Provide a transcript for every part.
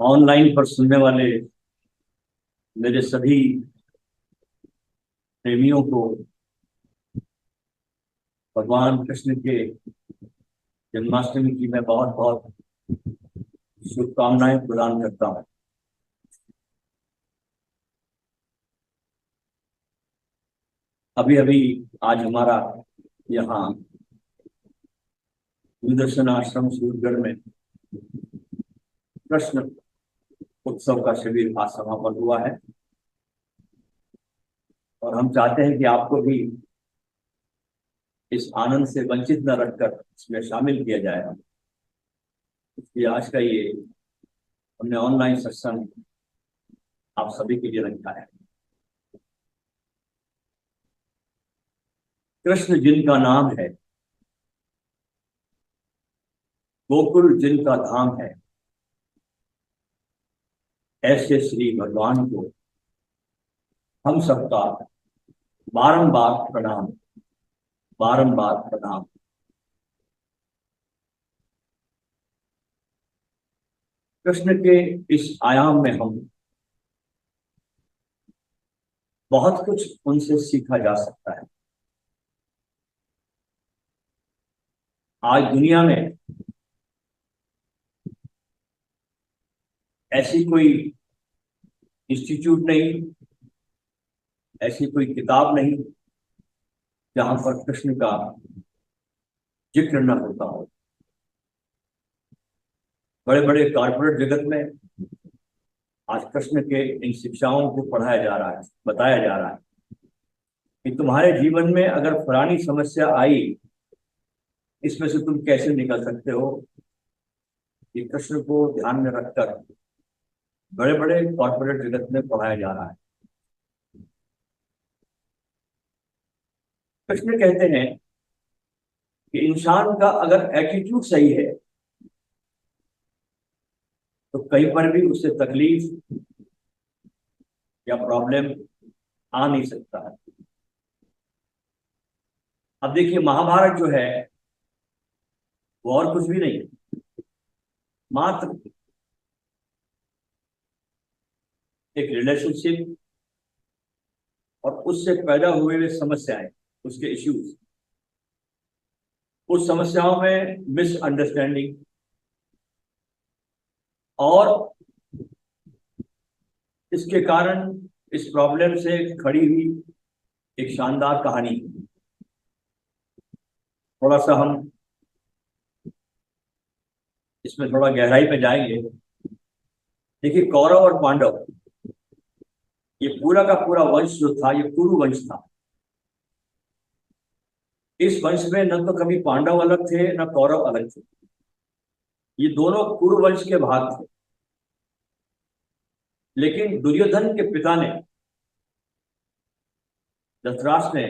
Online पर सुनने वाले मेरे सभी प्रेमियों को भगवान कृष्ण के जन्माष्टमी की मैं बहुत बहुत शुभकामनाएं प्रदान करता हूं। अभी अभी आज हमारा यहाँ दूरदर्शन आश्रम सूरजगढ़ में कृष्ण उत्सव का शिविर आज समापन हुआ है और हम चाहते हैं कि आपको भी इस आनंद से वंचित न रखकर इसमें शामिल किया जाए। इसलिए आज का ये हमने ऑनलाइन सत्संग आप सभी के लिए रखा है। कृष्ण जिनका नाम है, गोकुल जिनका धाम है, ऐसे श्री भगवान को हम सबका बारंबार प्रणाम, बारंबार प्रणाम। कृष्ण के इस आयाम में हम बहुत कुछ उनसे सीखा जा सकता है। आज दुनिया में ऐसी कोई इंस्टीट्यूट नहीं, ऐसी कोई किताब नहीं जहां पर कृष्ण का जिक्र न होता हो। बड़े बड़े कॉर्पोरेट जगत में आज कृष्ण के इन शिक्षाओं को पढ़ाया जा रहा है, बताया जा रहा है कि तुम्हारे जीवन में अगर फलानी समस्या आई, इसमें से तुम कैसे निकल सकते हो। ये कृष्ण को ध्यान में रखकर बड़े बड़े कॉर्पोरेट जगत में पढ़ाया जा रहा है। कृष्ण कहते हैं कि इंसान का अगर एटीट्यूड सही है तो कहीं पर भी उससे तकलीफ या प्रॉब्लम आ नहीं सकता है। अब देखिए, महाभारत जो है वो और कुछ भी नहीं, मात्र एक रिलेशनशिप और उससे पैदा हुए हुए समस्याएं, उसके इश्यूज, उस समस्याओं में मिसअंडरस्टैंडिंग और इसके कारण इस प्रॉब्लम से खड़ी हुई एक शानदार कहानी। थोड़ा सा हम इसमें थोड़ा गहराई पे जाएंगे। देखिए, कौरव और पांडव, ये पूरा का पूरा वंश जो था ये कुरु वंश था। इस वंश में न तो कभी पांडव अलग थे न कौरव अलग थे, ये दोनों कुरु वंश के भाग थे। लेकिन दुर्योधन के पिता ने, धृतराष्ट्र ने,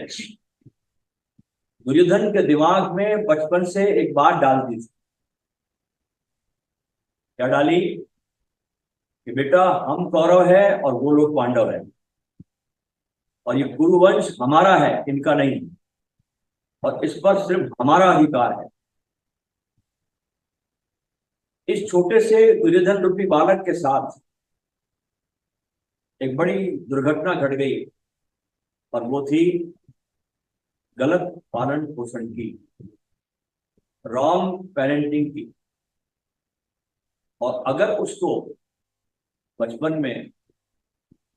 दुर्योधन के दिमाग में बचपन से एक बात डाल दी थी। क्या डाली? कि बेटा, हम कौरव है और वो लोग पांडव है, और ये कुरुवंश हमारा है, इनका नहीं, और इस पर सिर्फ हमारा अधिकार है। इस छोटे से दुर्योधन रूपी बालक के साथ एक बड़ी दुर्घटना घट गई, और वो थी गलत पालन पोषण की, रॉन्ग पेरेंटिंग की। और अगर उसको बचपन में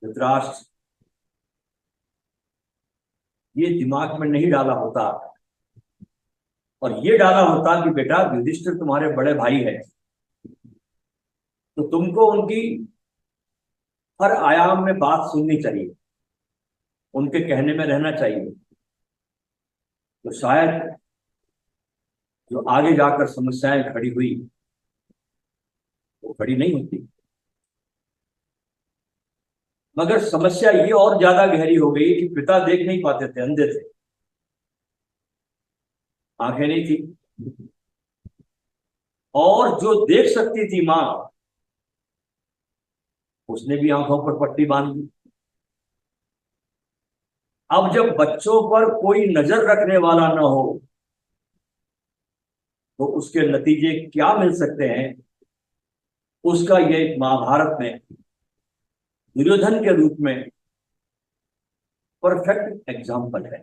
धृतराष्ट्र ये दिमाग में नहीं डाला होता और ये डाला होता कि बेटा, युधिष्ठिर तुम्हारे बड़े भाई है, तो तुमको उनकी हर आयाम में बात सुननी चाहिए, उनके कहने में रहना चाहिए, तो शायद जो आगे जाकर समस्याएं खड़ी हुई वो खड़ी नहीं होती। मगर समस्या ये और ज्यादा गहरी हो गई कि पिता देख नहीं पाते थे, अंधे थे, आंखें नहीं थी, और जो देख सकती थी मां, उसने भी आंखों पर पट्टी बांध दी। अब जब बच्चों पर कोई नजर रखने वाला ना हो तो उसके नतीजे क्या मिल सकते हैं, उसका ये महाभारत में दुर्योधन के रूप में परफेक्ट एग्जाम्पल है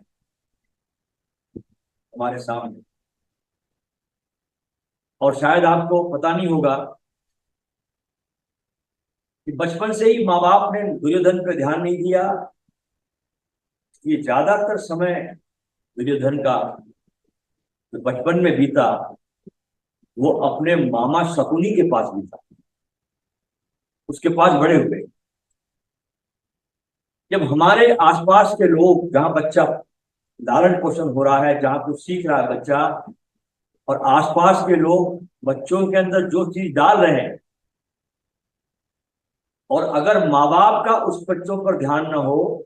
हमारे सामने। और शायद आपको पता नहीं होगा कि बचपन से ही माँ बाप ने दुर्योधन पर ध्यान नहीं दिया। ये ज्यादातर समय दुर्योधन का जो बचपन में बीता वो अपने मामा शकुनी के पास बीता, उसके पास बड़े हुए। जब हमारे आसपास के लोग, जहां बच्चा लालन पोषण हो रहा है, जहां कुछ सीख रहा है बच्चा, और आसपास के लोग बच्चों के अंदर जो चीज डाल रहे हैं, और अगर माँ बाप का उस बच्चों पर ध्यान न हो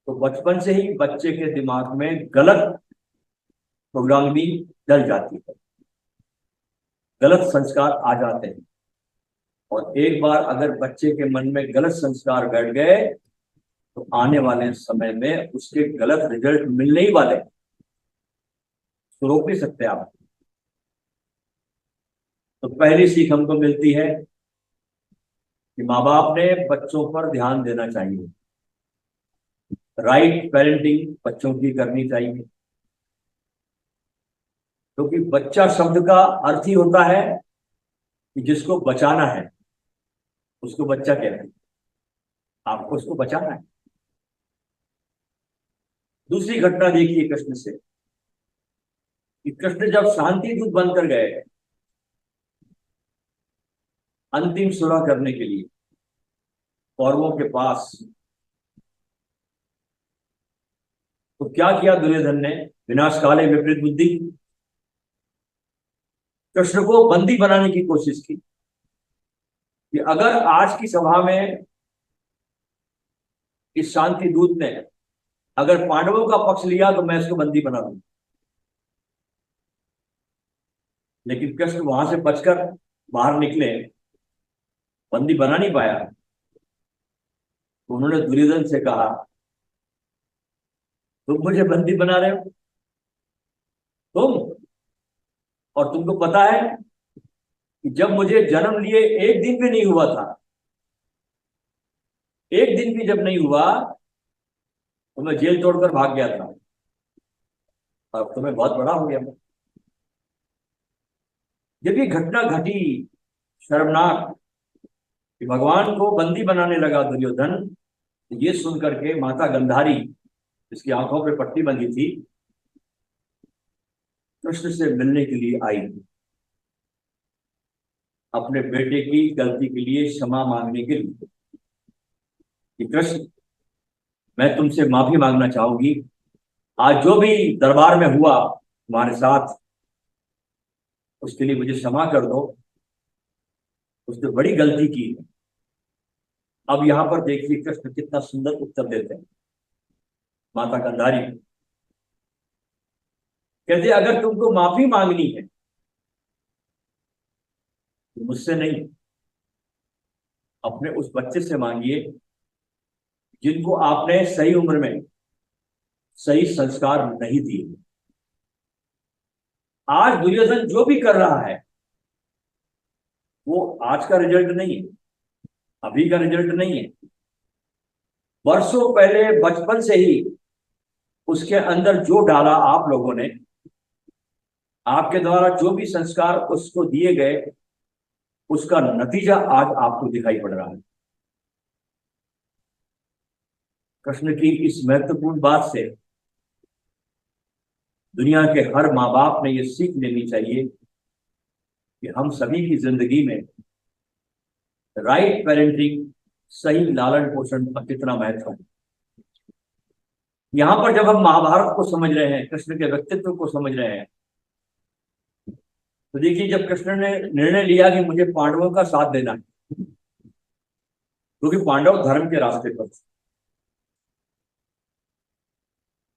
तो बचपन से ही बच्चे के दिमाग में गलत प्रोग्रामिंग डल जाती है, गलत संस्कार आ जाते हैं। और एक बार अगर बच्चे के मन में गलत संस्कार बैठ गए तो आने वाले समय में उसके गलत रिजल्ट मिलने ही वाले, तो रोक नहीं सकते आप। तो पहली सीख हमको मिलती है कि माँ बाप ने बच्चों पर ध्यान देना चाहिए, राइट पेरेंटिंग बच्चों की करनी चाहिए। क्योंकि बच्चा शब्द का अर्थ ही होता है कि जिसको बचाना है उसको बच्चा कहते हैं, आपको उसको बचाना है। दूसरी घटना देखिए कृष्ण से, कि कृष्ण जब शांति दूत बनकर गए अंतिम सुलह करने के लिए कौरवों के पास, तो क्या किया दुर्योधन ने? विनाश काले विपरीत बुद्धि, कृष्ण को बंदी बनाने की कोशिश की कि अगर आज की सभा में इस शांति दूत ने अगर पांडवों का पक्ष लिया तो मैं इसको बंदी बना दूं। लेकिन कृष्ण वहां से बचकर बाहर निकले, बंदी बना नहीं पाया। तो उन्होंने दुर्योधन से कहा, तुम मुझे बंदी बना रहे हो? तुम, और तुमको पता है कि जब मुझे जन्म लिए एक दिन भी नहीं हुआ था, एक दिन भी जब नहीं हुआ तो मैं जेल तोड़कर भाग गया था, अब तो मैं बहुत बड़ा हो गया। जब ये घटना घटी शर्मनाक कि भगवान को बंदी बनाने लगा दुर्योधन, तो ये सुन करके माता गंधारी, जिसकी आंखों पे पट्टी बंधी थी, कृष्ण से मिलने के लिए आई, अपने बेटे की गलती के लिए क्षमा मांगने के लिए कि कृष्ण, मैं तुमसे माफी मांगना चाहूंगी, आज जो भी दरबार में हुआ तुम्हारे साथ उसके लिए मुझे क्षमा कर दो, उसने बड़ी गलती की है। अब यहां पर देखिए कृष्ण कितना सुंदर उत्तर देते हैं माता गंधारी को। कहते अगर तुमको माफी मांगनी है तो मुझसे नहीं, अपने उस बच्चे से मांगिए जिनको आपने सही उम्र में सही संस्कार नहीं दिए। आज दुर्योधन जो भी कर रहा है वो आज का रिजल्ट नहीं है, अभी का रिजल्ट नहीं है। वर्षों पहले बचपन से ही उसके अंदर जो डाला आप लोगों ने, आपके द्वारा जो भी संस्कार उसको दिए गए, उसका नतीजा आज आपको दिखाई पड़ रहा है। कृष्ण की इस महत्वपूर्ण बात से दुनिया के हर माँ बाप ने यह सीख लेनी चाहिए कि हम सभी की जिंदगी में राइट पेरेंटिंग, सही लालन पोषण का कितना महत्व है। यहां पर जब हम महाभारत को समझ रहे हैं, कृष्ण के व्यक्तित्व को समझ रहे हैं, तो देखिए जब कृष्ण ने निर्णय लिया कि मुझे पांडवों का साथ देना है, क्योंकि पांडव धर्म के रास्ते पर थे,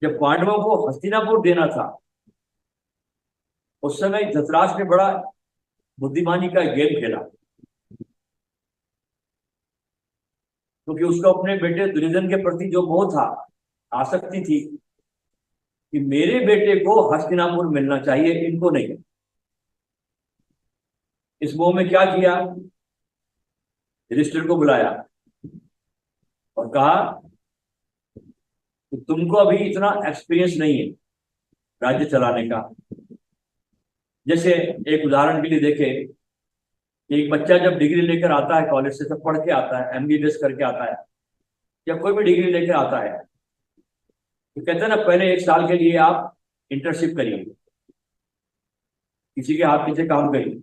जब पांडवों को हस्तिनापुर देना था उस समय धृतराष्ट्र ने बड़ा बुद्धिमानी का गेम खेला, क्योंकि उसको अपने बेटे दुर्योधन के प्रति जो मोह था, आसक्ति थी कि मेरे बेटे को हस्तिनापुर मिलना चाहिए, इनको नहीं। इस मोह में क्या किया, युधिष्ठिर को बुलाया और कहा कि तुमको अभी इतना एक्सपीरियंस नहीं है राज्य चलाने का। जैसे एक उदाहरण के लिए देखें कि एक बच्चा जब डिग्री लेकर आता है कॉलेज से, सब पढ़ के आता है, एमबीबीएस करके आता है या कोई भी डिग्री लेकर आता है, तो कहते हैं ना पहले 1 साल के लिए आप इंटर्नशिप करिए, किसी के हाथ पीछे काम करिए।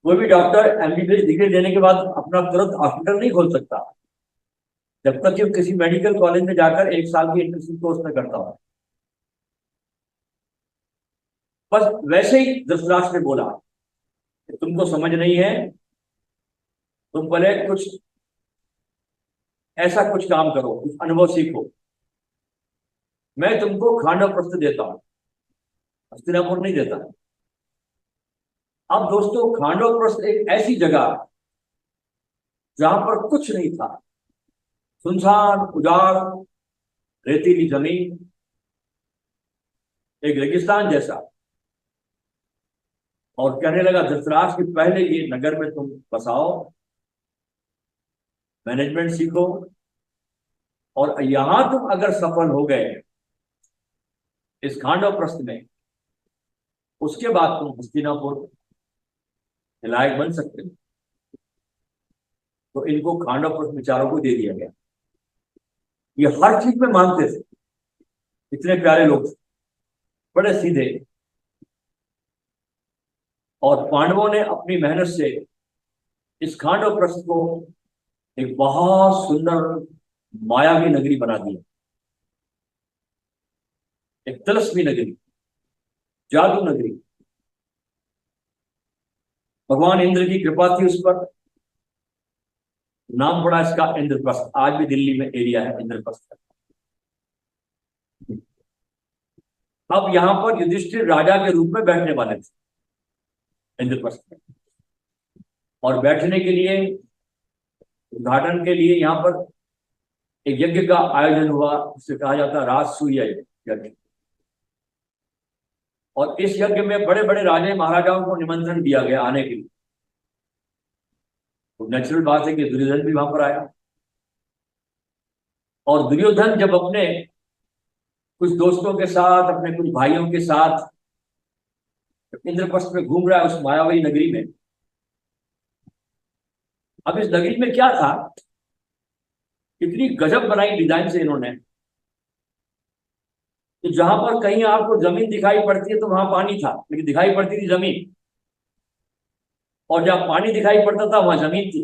कोई भी डॉक्टर एमबीबीएस डिग्री लेने के बाद अपना तुरंत हॉस्पिटल नहीं खोल सकता जब तक कि वो किसी मेडिकल कॉलेज में जाकर 1 साल की इंटर्नशिप कोर्स में करता हो। बस वैसे ही धृतराष्ट्र ने बोला कि तुमको समझ नहीं है, तुम पहले कुछ ऐसा कुछ काम करो, कुछ अनुभव सीखो, मैं तुमको खांडव प्रस्थ देता हूं, हस्तिनापुर नहीं देता। अब दोस्तों खांडव प्रस्थ एक ऐसी जगह जहां पर कुछ नहीं था, सुनसान उजाड़ रेतीली जमीन, एक रेगिस्तान जैसा। और कहने लगा धृतराष्ट्र कि पहले ये नगर में तुम बसाओ, मैनेजमेंट सीखो, और यहां तुम अगर सफल हो गए इस खांडव प्रस्थ में, उसके बाद तुम हस्तिनापुर के लायक बन सकते हो। तो इनको खांडव प्रस्थ विचारों को दे दिया गया। ये हर चीज में मानते थे, इतने प्यारे लोग थे, बड़े सीधे। और पांडवों ने अपनी मेहनत से इस खांडव प्रस्थ को एक बहुत सुंदर मायावी नगरी बना दी, एक तिलस्मी नगरी, जादू नगरी। भगवान इंद्र की कृपा थी उस पर, नाम पड़ा इसका इंद्रप्रस्थ। आज भी दिल्ली में एरिया है इंद्रप्रस्थ। अब यहां पर युधिष्ठिर राजा के रूप में बैठने वाले थे इंद्रप्रस्थ में, और बैठने के लिए, उद्घाटन के लिए यहां पर एक यज्ञ का आयोजन हुआ, उसे कहा जाता है राजसूय यज्ञ। और इस यज्ञ में बड़े बड़े राजे महाराजाओं को निमंत्रण दिया गया आने के लिए। तो नेचुरल बात है कि दुर्योधन भी वहां पर आया। और दुर्योधन जब अपने कुछ दोस्तों के साथ, अपने कुछ भाइयों के साथ इंद्रप्रस्थ में घूम रहा है उस मायावी नगरी में। अब इस नगरी में क्या था, इतनी गजब बनाई डिजाइन से इन्होंने कि जहां पर कहीं आपको जमीन दिखाई पड़ती है तो वहां पानी था, लेकिन दिखाई पड़ती थी जमीन, और जहां पानी दिखाई पड़ता था वहां जमीन थी।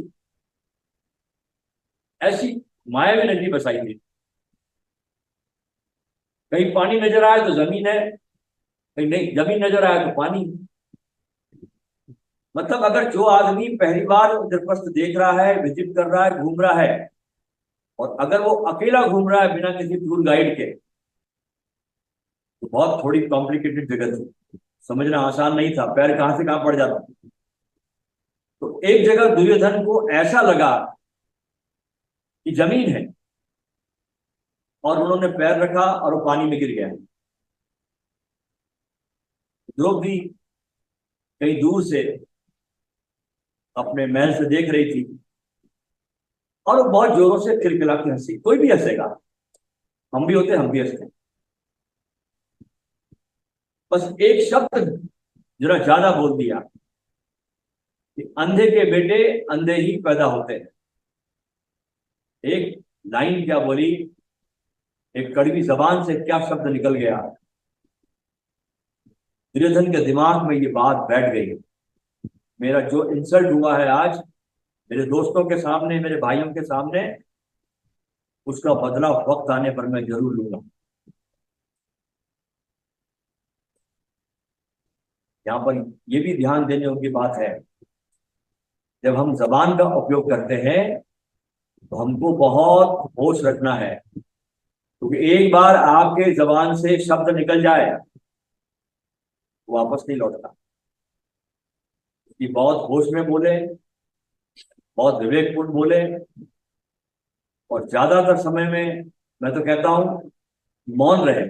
ऐसी मायावी नगरी बसाई थी। कहीं पानी नजर आए तो जमीन है, कहीं नहीं जमीन नजर आए तो पानी। मतलब अगर जो आदमी पहली बार इंद्रप्रस्थ देख रहा है, विजिट कर रहा है, घूम रहा है, और अगर वो अकेला घूम रहा है बिना किसी टूर गाइड के, तो बहुत थोड़ी कॉम्प्लिकेटेड जगह थी, समझना आसान नहीं था, पैर कहां से कहां पड़ जाता। तो एक जगह दुर्योधन को ऐसा लगा कि जमीन है, और उन्होंने पैर रखा और वो पानी में गिर गया। द्रौपदी कहीं दूर से अपने महल से देख रही थी, और वो बहुत जोरों से खिलखिला के हंसी। कोई भी हंसेगा, हम भी होते, हम भी हंसते। बस एक शब्द जरा ज्यादा बोल दिया कि अंधे के बेटे अंधे ही पैदा होते हैं। एक लाइन क्या बोली, एक कड़वी जबान से क्या शब्द निकल गया, दुर्योधन के दिमाग में ये बात बैठ गई। मेरा जो इंसल्ट हुआ है आज मेरे दोस्तों के सामने, मेरे भाइयों के सामने, उसका बदला वक्त आने पर मैं जरूर लूंगा। यहाँ पर यह भी ध्यान देने योग्य बात है, जब हम जबान का उपयोग करते हैं तो हमको बहुत होश रखना है, क्योंकि एक बार आपके जबान से शब्द निकल जाए वापस नहीं लौटता। कि बहुत होश में बोले, बहुत विवेकपूर्ण बोले, और ज्यादातर समय में मैं तो कहता हूं मौन रहे।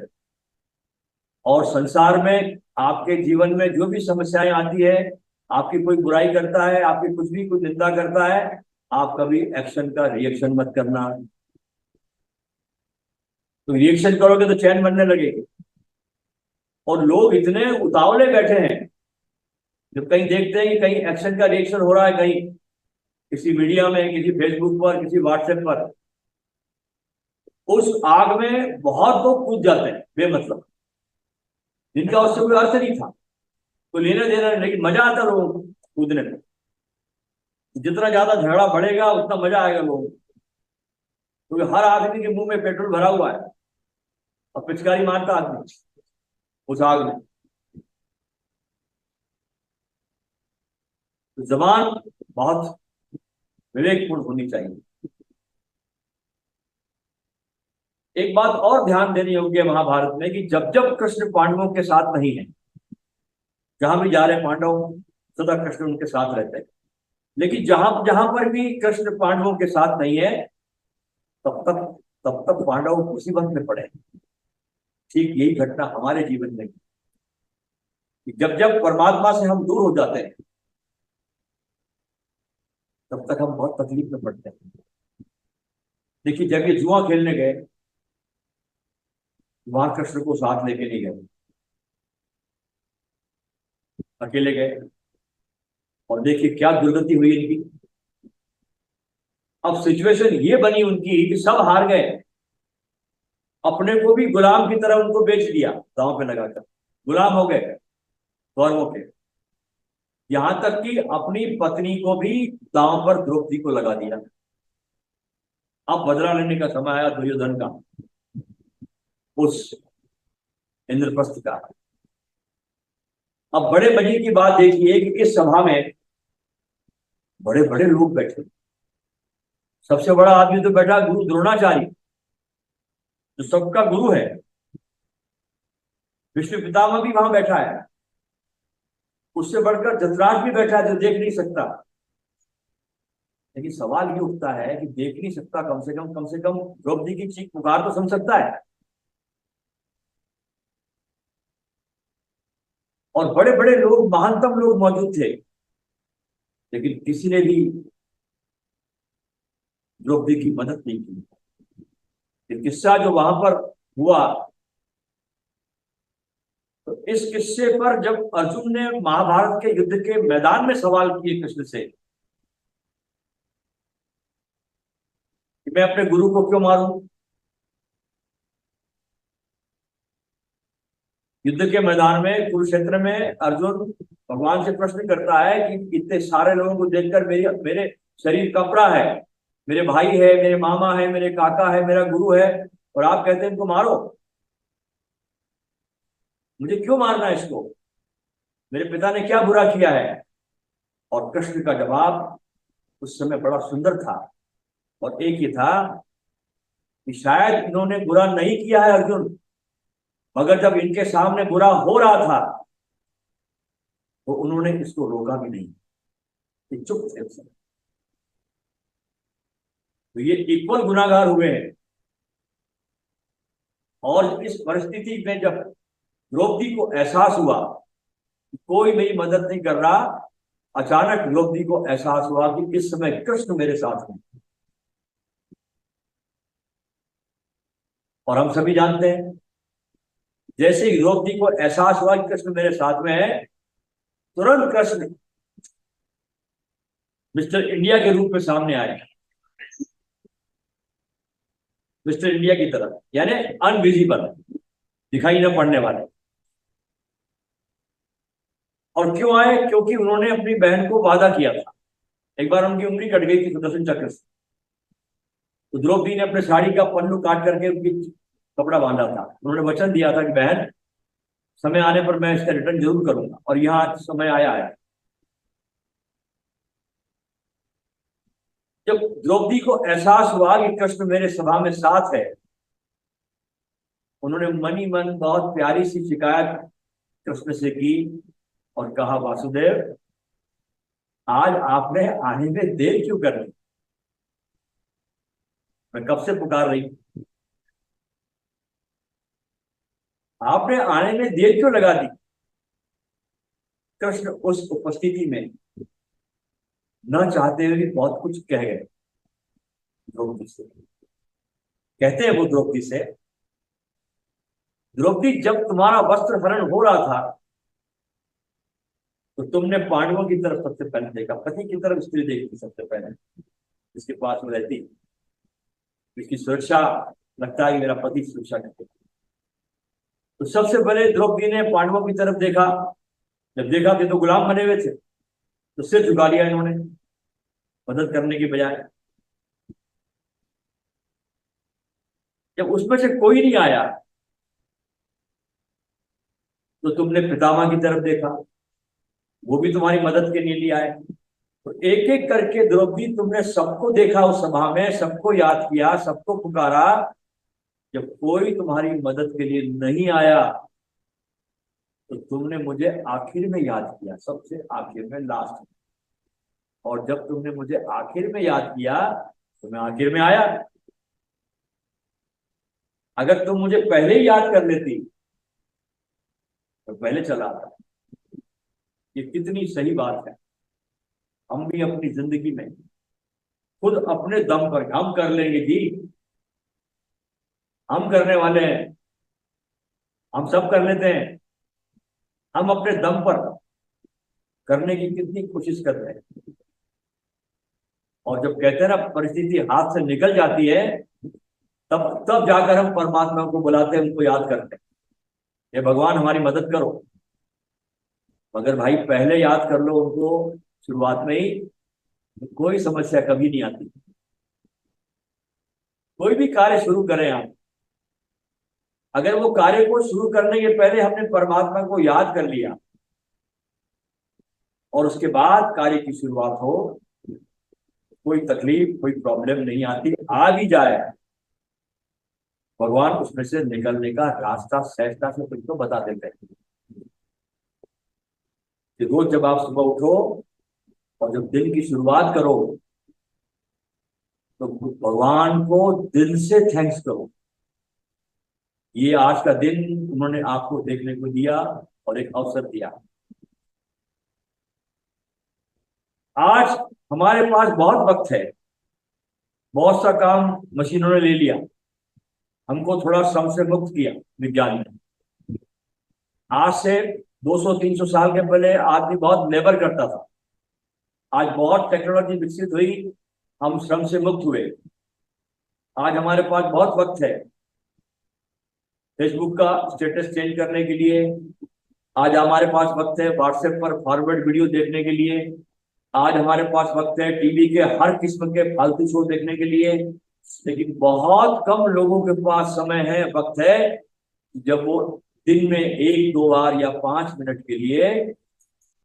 और संसार में आपके जीवन में जो भी समस्याएं आती है आपकी कोई बुराई करता है, आपकी कुछ भी कुछ निंदा करता है, आप कभी एक्शन का रिएक्शन मत करना। तो रिएक्शन करोगे तो चैन बनने लगेगी। और लोग इतने उतावले बैठे हैं, जब कहीं देखते हैं कि कहीं एक्शन का रिएक्शन हो रहा है, कहीं किसी मीडिया में, किसी फेसबुक पर, किसी व्हाट्सएप पर, उस आग में बहुत लोग कूद जाते हैं बेमतलब, जिनका उससे कोई अर्थ नहीं था, कोई लेना देना नहीं, लेकिन मजा आता लोगों को कूदने में। जितना ज्यादा झगड़ा बढ़ेगा उतना मजा आएगा लोगों को, क्योंकि हर आदमी के मुंह में पेट्रोल भरा हुआ है और पिचकारी मारता आदमी उस आग में। तो जबान बहुत विवेकपूर्ण होनी चाहिए। एक बात और ध्यान देनी होगी महाभारत में कि जब जब कृष्ण पांडवों के साथ नहीं है, जहां भी जा रहे पांडव, सदा कृष्ण उनके साथ रहते हैं। लेकिन जहां जहां पर भी कृष्ण पांडवों के साथ नहीं है, तब तक तब तक पांडव मुसीबत में पड़े। ठीक यही घटना हमारे जीवन में, कि जब जब परमात्मा से हम दूर हो जाते हैं, तब तक हम बहुत तकलीफ में पड़ते हैं। देखिए, जब ये जुआ खेलने गए, वहां कृष्ण को साथ लेके नहीं गए, अकेले गए। और देखिए क्या दुर्गति हुई इनकी। अब सिचुएशन ये बनी उनकी कि सब हार गए, अपने को भी गुलाम की तरह उनको बेच दिया, दांव पे लगाकर गुलाम हो गए कौरवों के। यहां तक कि अपनी पत्नी को भी दांव पर द्रौपदी को लगा दिया। अब बदला लेने का समय आया दुर्योधन का, उस इंद्रप्रस्थ का। अब बड़े मजे की बात देखिए कि इस सभा में बड़े बड़े लोग बैठे। सबसे बड़ा आदमी तो बैठा गुरु द्रोणाचार्य, जो सबका गुरु है। विष्णु पितामह भी वहां बैठा है। उससे बढ़कर धृतराज भी बैठा है, जो देख नहीं सकता। लेकिन सवाल ये उठता है कि देख नहीं सकता, कम से कम द्रौपदी की चीख पुकार तो सुन सकता है। और बड़े बड़े लोग, महानतम लोग मौजूद थे, लेकिन किसी ने भी द्रौपदी की मदद नहीं की। ये किस्सा जो वहां पर हुआ, तो इस किस्से पर जब अर्जुन ने महाभारत के युद्ध के मैदान में सवाल किए कृष्ण से कि मैं अपने गुरु को क्यों मारूं, युद्ध के मैदान में कुरुक्षेत्र में अर्जुन भगवान से प्रश्न करता है कि इतने सारे लोगों को देखकर मेरी मेरे शरीर कप रहा है, मेरे भाई है, मेरे मामा है, मेरे काका है, मेरा गुरु है, और आप कहते हैं इनको मारो। मुझे क्यों मारना है इसको, मेरे पिता ने क्या बुरा किया है। और कृष्ण का जवाब उस समय बड़ा सुंदर था, और एक ही था कि शायद इन्होंने बुरा नहीं किया है अर्जुन, मगर जब इनके सामने बुरा हो रहा था तो उन्होंने इसको रोका भी नहीं, ये चुप थे उस समय। तो ये इक्वल गुनाहगार हुए हैं। और इस परिस्थिति में जब द्रौपदी को एहसास हुआ कि कोई मेरी मदद नहीं कर रहा, अचानक द्रौपदी को एहसास हुआ कि इस समय कृष्ण मेरे साथ हैं। और हम सभी जानते हैं, जैसे ही द्रौपदी को एहसास हुआ कि कृष्ण मेरे साथ में है, तुरंत कृष्ण मिस्टर इंडिया के रूप में सामने आए, मिस्टर इंडिया की तरफ, यानी अनविजिबल, दिखाई न पड़ने वाले। और क्यों आए? क्योंकि उन्होंने अपनी बहन को वादा किया था। एक बार उनकी उंगली कट गई थी सुदर्शन चक्र से, तो द्रौपदी ने अपने साड़ी का पल्लू काट करके उनकी कपड़ा बांधा था। उन्होंने वचन दिया था कि बहन, समय आने पर मैं इसका रिटर्न जरूर करूंगा, और यहाँ आज समय आया है। जब द्रौपदी को एहसास हुआ कि कृष्ण मेरे सभा में साथ है, उन्होंने मन ही मन बहुत प्यारी सी शिकायत कृष्ण से की और कहा, वासुदेव, आज आपने आने में देर क्यों कर दी? मैं कब से पुकार रही, आपने आने में देर क्यों लगा दी? कृष्ण उस उपस्थिति में न चाहते हुए भी बहुत कुछ कह गए द्रौपदी से। कहते हैं वो द्रौपदी से, द्रौपदी जब तुम्हारा वस्त्र हरण हो रहा था तो तुमने पांडवों की तरफ सबसे पहले देखा, पति की तरफ स्त्री देखती सबसे पहले, जिसके पास में रहती, इसकी सुरक्षा, लगता है कि मेरा पति सुरक्षा करते। तो सबसे पहले द्रौपदी ने पांडवों की तरफ देखा। जब देखा कि तो गुलाम बने हुए थे तो सिर झुका लिया इन्होंने मदद करने की बजाय। जब उसमें से कोई नहीं आया तो तुमने पितामह की तरफ देखा, वो भी तुम्हारी मदद के लिए आए। तो एक एक करके द्रौपदी तुमने सबको देखा उस सभा में, सबको याद किया, सबको पुकारा। जब कोई तुम्हारी मदद के लिए नहीं आया तो तुमने मुझे आखिर में याद किया, सबसे आखिर में, लास्ट में। और जब तुमने मुझे आखिर में याद किया तो मैं आखिर में आया। अगर तुम मुझे पहले ही याद कर लेती तो पहले चला आता। ये कितनी सही बात है। हम भी अपनी जिंदगी में खुद अपने दम पर हम कर लेंगे जी, हम करने वाले हैं, हम सब कर लेते हैं। हम अपने दम पर करने की कितनी कोशिश कर रहे हैं। और जब कहते हैं ना परिस्थिति हाथ से निकल जाती है, तब तब जाकर हम परमात्मा को बुलाते हैं, उनको याद करते हैं, ये भगवान हमारी मदद करो। मगर भाई पहले याद कर लो उनको शुरुआत में ही, तो कोई समस्या कभी नहीं आती। कोई भी कार्य शुरू करें आप, अगर वो कार्य को शुरू करने के पहले हमने परमात्मा को याद कर लिया और उसके बाद कार्य की शुरुआत हो, कोई तकलीफ, कोई प्रॉब्लम नहीं आती। आ भी जाए भगवान उसमें से निकलने का रास्ता सहजता से कुछ तो बता देते हैं। कि रोज जब आप सुबह उठो और जब दिन की शुरुआत करो तो भगवान को दिल से थैंक्स करो। ये आज का दिन उन्होंने आपको देखने को दिया और एक अवसर दिया। आज हमारे पास बहुत वक्त है, बहुत सा काम मशीनों ने ले लिया, हमको थोड़ा श्रम से मुक्त किया विज्ञान ने। आज से 200-300 साल के पहले आदमी बहुत लेबर करता था। आज बहुत टेक्नोलॉजी विकसित हुई, हम श्रम से मुक्त हुए। आज हमारे पास बहुत वक्त है फेसबुक का स्टेटस चेंज करने के लिए। आज हमारे पास वक्त है व्हाट्सएप पर फॉरवर्ड वीडियो देखने के लिए। आज हमारे पास वक्त है टीवी के हर किस्म के फालतू शो देखने के लिए। लेकिन बहुत कम लोगों के पास समय है, वक्त है, जब वो दिन में 1-2 बार या 5 मिनट के लिए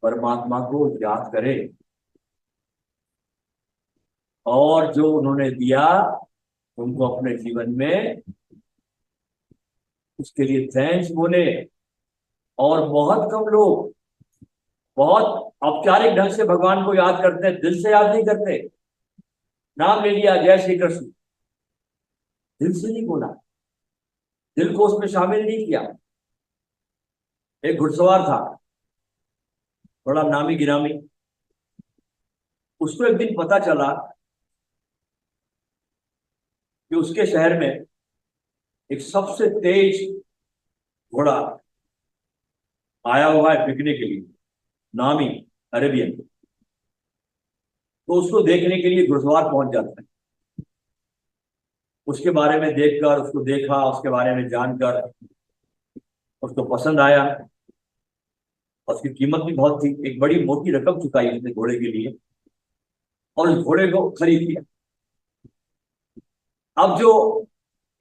परमात्मा को याद करे और जो उन्होंने दिया उनको अपने जीवन में उसके लिए थैंक्स बोले। और बहुत कम लोग बहुत औपचारिक ढंग से भगवान को याद करते हैं, दिल से याद नहीं करते। नाम ले लिया जय श्री कृष्ण, दिल से नहीं बोला, दिल को उसमें शामिल नहीं किया। एक घुड़सवार था, बड़ा नामी गिरामी। उसको एक दिन पता चला कि उसके शहर में एक सबसे तेज घोड़ा आया हुआ है बिकने के लिए, नामी अरेबियन। तो उसको देखने के लिए घुड़सवार पहुंच जाता है। उसके बारे में देखकर, उसको देखा, उसके बारे में जानकर उसको पसंद आया और उसकी कीमत भी बहुत थी। एक बड़ी मोटी रकम चुकाई उसने घोड़े के लिए और उस घोड़े को खरीद लिया। अब जो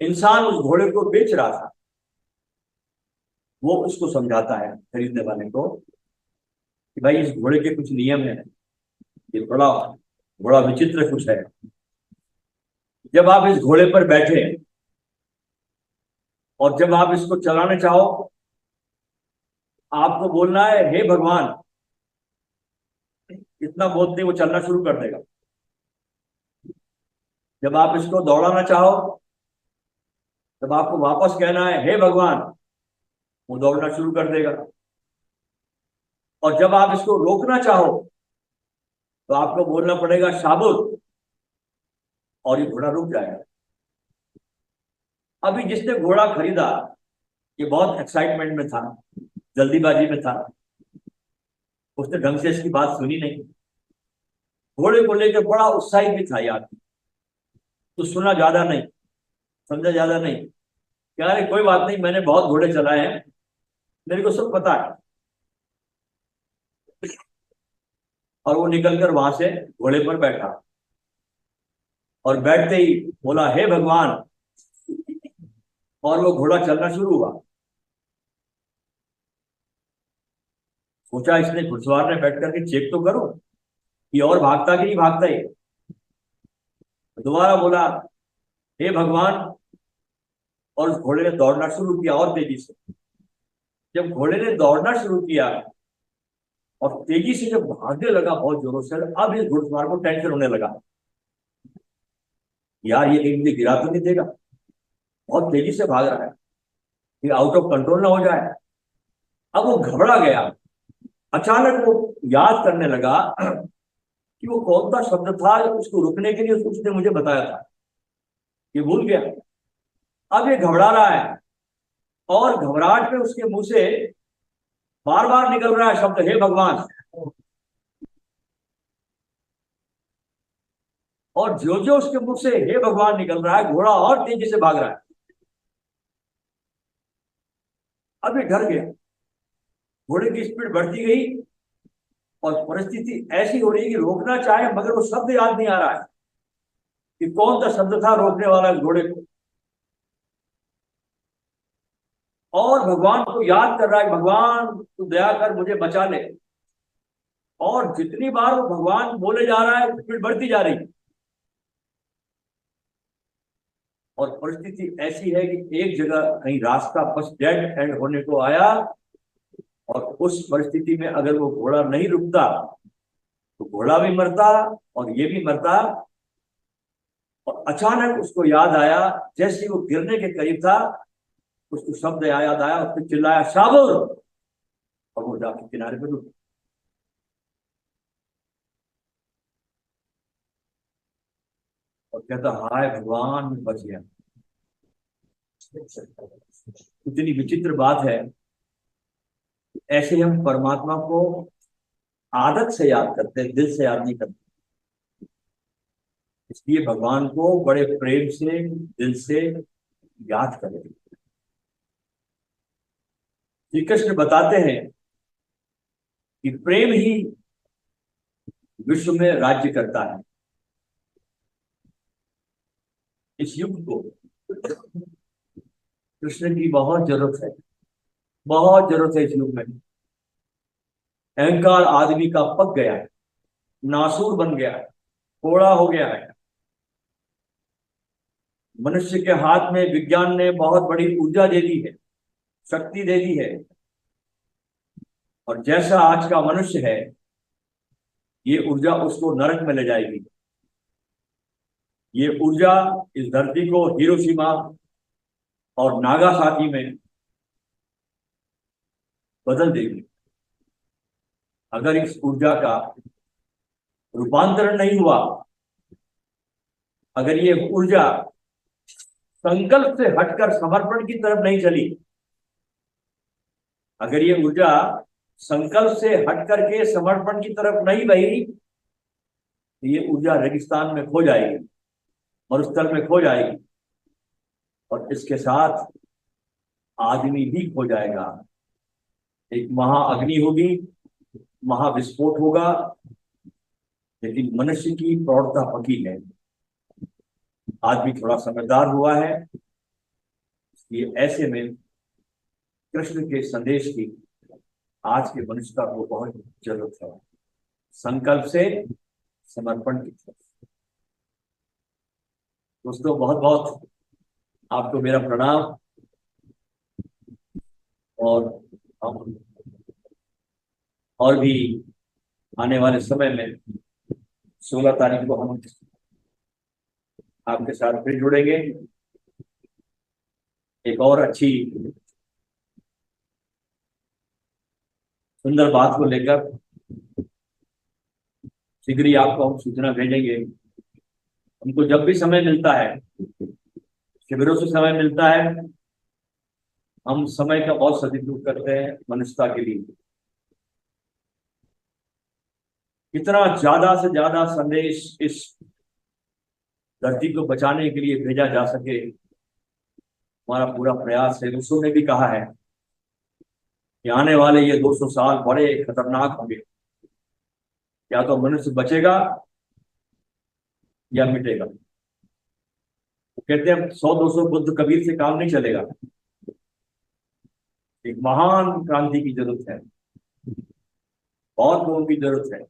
इंसान उस घोड़े को बेच रहा था वो उसको समझाता है, खरीदने वाले को, कि भाई इस घोड़े के कुछ नियम है, ये बड़ा बड़ा विचित्र कुछ है। जब आप इस घोड़े पर बैठे और जब आप इसको चलाने चाहो, आपको बोलना है हे भगवान, इतना बोलते वो चलना शुरू कर देगा। जब आप इसको दौड़ाना चाहो तब आपको वापस कहना है हे भगवान, वो दौड़ना शुरू कर देगा। और जब आप इसको रोकना चाहो तो आपको बोलना पड़ेगा शाबुत, और ये घोड़ा रुक जाएगा। अभी जिसने घोड़ा खरीदा ये बहुत एक्साइटमेंट में था, जल्दीबाजी में था, उसने ढंग से इसकी बात सुनी नहीं। घोड़े को लेकर बड़ा उत्साहित भी था यार, तो सुना ज्यादा नहीं, समझा ज्यादा नहीं। कह रहे कोई बात नहीं, मैंने बहुत घोड़े चलाए हैं, मेरे को सब पता है। और वो निकलकर वहां से घोड़े पर बैठा, और बैठते ही बोला हे भगवान, और वो घोड़ा चलना शुरू हुआ। सोचा इसने घुड़सवार ने बैठ करके चेक तो करो कि और भागता कि नहीं भागता ही। दोबारा बोला हे भगवान, और उस घोड़े ने दौड़ना शुरू किया और तेजी से। जब घोड़े ने दौड़ना शुरू किया और तेजी से जब भागने लगा बहुत जोरों से, अब इस घुड़सवार को टेंशन होने लगा, यार ये कहीं मुझे गिरा तो नहीं देगा, बहुत तेजी से भाग रहा है, ये आउट ऑफ कंट्रोल ना हो जाए। अब वो घबरा गया। अचानक वो याद करने लगा कि वो कौन सा शब्द था उसको रुकने के लिए उसने मुझे बताया था, ये भूल गया। अब ये घबरा रहा है, और घबराहट में उसके मुंह से बार बार निकल रहा है शब्द हे भगवान। और जो जो उसके मुंह से हे भगवान निकल रहा है, घोड़ा और तेजी से भाग रहा है। अब ये डर गया, घोड़े की स्पीड बढ़ती गई, और परिस्थिति ऐसी हो रही है कि रोकना चाहे मगर वो शब्द याद नहीं आ रहा है कि कौन सा शब्द था रोकने वाला इस घोड़े को। और भगवान को याद कर रहा है, भगवान तू दया कर मुझे बचा ले। और जितनी बार वो भगवान बोले जा रहा है स्पीड बढ़ती जा रही है। और परिस्थिति ऐसी है कि एक जगह कहीं रास्ता बस डेड एंड होने को आया, और उस परिस्थिति में अगर वो घोड़ा नहीं रुकता तो घोड़ा भी मरता और ये भी मरता। और अचानक उसको याद आया, जैसे ही वो गिरने के करीब था, उसको शब्द याद आया, उसने चिल्लाया शाबुर, और वो जाके किनारे पर रुक। और कहता हाय भगवान मैं बच गया। इतनी विचित्र बात है, ऐसे हम परमात्मा को आदत से याद करते हैं, दिल से याद नहीं करते। इसलिए भगवान को बड़े प्रेम से दिल से याद करें। श्री कृष्ण बताते हैं कि प्रेम ही विश्व में राज्य करता है। इस युग को कृष्ण की बहुत जरूरत है, बहुत जरूरत है इस युग में। अहंकार आदमी का पक गया है, नासूर बन गया है, कोड़ा हो गया है। मनुष्य के हाथ में विज्ञान ने बहुत बड़ी ऊर्जा दे दी है, शक्ति दे दी है। और जैसा आज का मनुष्य है, ये ऊर्जा उसको नरक में ले जाएगी। ये ऊर्जा इस धरती को हिरोशिमा और नागासाकी में बदल देगी। अगर इस ऊर्जा का रूपांतरण नहीं हुआ, अगर ये ऊर्जा संकल्प से हटकर समर्पण की तरफ नहीं चली, अगर ये ऊर्जा संकल्प से हटकर के समर्पण की तरफ नहीं बही, तो ये ऊर्जा रेगिस्तान में खो जाएगी, मरुस्थल में खो जाएगी, और इसके साथ आदमी भी खो जाएगा। एक महाअग्नि होगी, महाविस्फोट होगा। लेकिन मनुष्य की प्रौढ़ता पकी है, आदमी थोड़ा समझदार हुआ है। ये ऐसे में कृष्ण के संदेश की आज के मनुष्यता को बहुत जरूरत है, संकल्प से समर्पण की तरफ। दोस्तों बहुत बहुत आपको मेरा प्रणाम। और हम और भी आने वाले समय में 16 तारीख को हम आपके साथ फिर जुड़ेंगे, एक और अच्छी सुंदर बात को लेकर शीघ्र ही आपको हम सूचना भेजेंगे। हमको जब भी समय मिलता है, शिविरों से समय मिलता है, हम समय का बहुत सदुपयोग करते हैं मनुष्यता के लिए। कितना ज्यादा से ज्यादा संदेश इस धरती को बचाने के लिए भेजा जा सके, हमारा पूरा प्रयास है। रूसो ने भी कहा है कि आने वाले ये 200 साल बड़े खतरनाक होंगे, या तो मनुष्य बचेगा या मिटेगा। वो कहते हैं 100-200 बुद्ध कबीर से काम नहीं चलेगा, एक महान क्रांति की जरूरत है, बहुत लोगों की जरूरत है।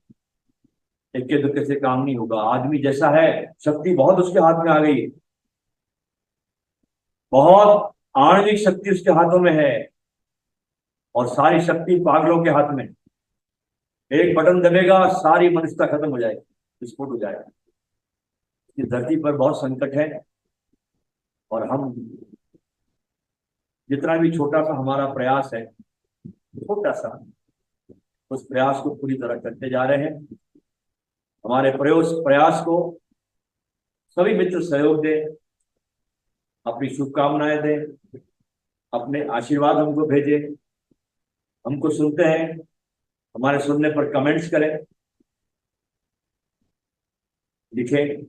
इक्के दुक्के से काम नहीं होगा। आदमी जैसा है, शक्ति बहुत उसके हाथ में आ गई है, बहुत आणविक शक्ति उसके हाथों में है, और सारी शक्ति पागलों के हाथ में। एक बटन दबेगा, सारी मनुष्यता खत्म हो जाएगी, विस्फोट हो जाएगा। इस धरती पर बहुत संकट है, और हम जितना भी छोटा सा हमारा प्रयास है, छोटा सा, उस प्रयास को पूरी तरह करते जा रहे हैं। हमारे प्रयास को सभी मित्र सहयोग दें, अपनी शुभकामनाएं दें, अपने आशीर्वाद हमको भेजें। हमको सुनते हैं, हमारे सुनने पर कमेंट्स करें, लिखें।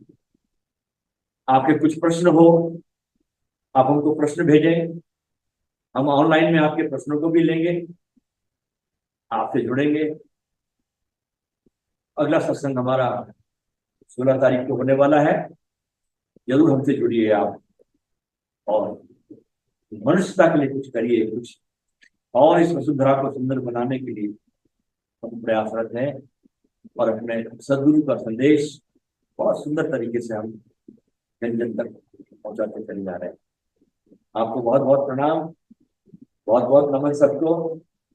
आपके कुछ प्रश्न हो, आप हमको प्रश्न भेजें। हम ऑनलाइन में आपके प्रश्नों को भी लेंगे, आपसे जुड़ेंगे। अगला सत्संग हमारा 16 तारीख को होने वाला है। जरूर हमसे जुड़िए आप, और मनुष्यता के लिए कुछ करिए, कुछ और इस वसुंधरा को सुंदर बनाने के लिए हम प्रयासरत हैं, और अपने सदगुरु का संदेश बहुत सुंदर तरीके से हम जन जन तक पहुंचाते चले जा रहे हैं। आपको बहुत बहुत प्रणाम, बहुत बहुत नमन सबको।